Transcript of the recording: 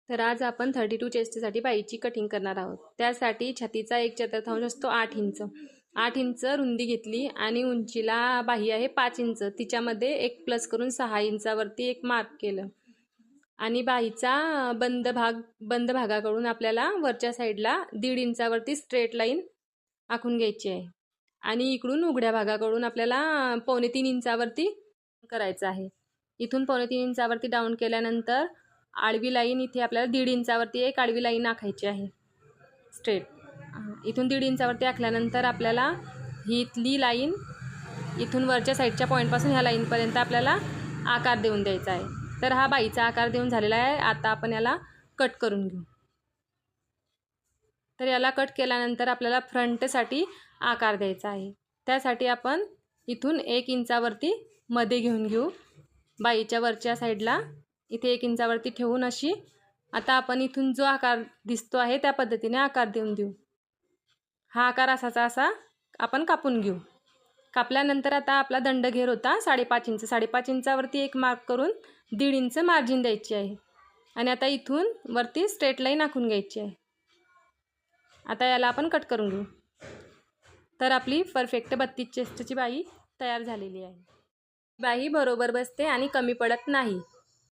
तर आज आपण 32 चेस्टसाठी बाईची कटिंग करणार आहोत। त्यासाठी छातीचा 1/4 असतो 8 इंच। 8 इंच रुंदी घेतली आणि उंचीला बाही आहे 5 इंच। तिच्यामध्ये एक प्लस करून 6 इंचावरती एक मार्क केलं आणि बाहीचा बंद भागाकडून आपल्याला वरच्या साईडला 1.5 इंचावरती स्ट्रेट लाईन आखून घ्यायची आहे आणि इकडून उघड्या भागाकडून आपल्याला 2.25 इंचावरती करायचं आहे। इथून 2.25 इंचावरती डाऊन केल्यानंतर आडवी लाईन इथे आपल्याला 1.5 इंचावरती एक आडवी लाईन आखायची आहे स्ट्रेट। इथून 1.5 इंचावरती आखल्यानंतर आपल्याला ही इथली लाईन इथून वरच्या साईडच्या पॉईंटपासून ह्या लाईनपर्यंत आपल्याला आकार देऊन द्यायचा आहे। तर हा बाईचा आकार देऊन झालेला आहे। आता आपण याला कट करून घेऊ। तर याला कट केल्यानंतर आपल्याला फ्रंटसाठी आकार द्यायचा आहे। त्यासाठी आपण इथून 1 इंचावरती मध्ये घेऊन घेऊ। बाईच्या वरच्या साईडला इथे 1 इंचावरती ठेवून अशी आता आपण इथून जो आकार दिसतो आहे त्या पद्धतीने आकार देऊन देऊ। हा आकार असाचा असा आपण कापून घेऊ। कापल्यानंतर आता आपला दंड घेर होता 5.5 इंच। 5.5 इंचावरती एक मार्क करून 1.5 इंच मार्जिन द्यायची आहे आणि आता इथून वरती स्ट्रेट लाईन आखून घ्यायची आहे। आता याला आपण कट करून घेऊ। तर आपली परफेक्ट 32 चेस्टची बाही तयार झालेली आहे। बाही बरोबर बसते आणि कमी पडत नाही।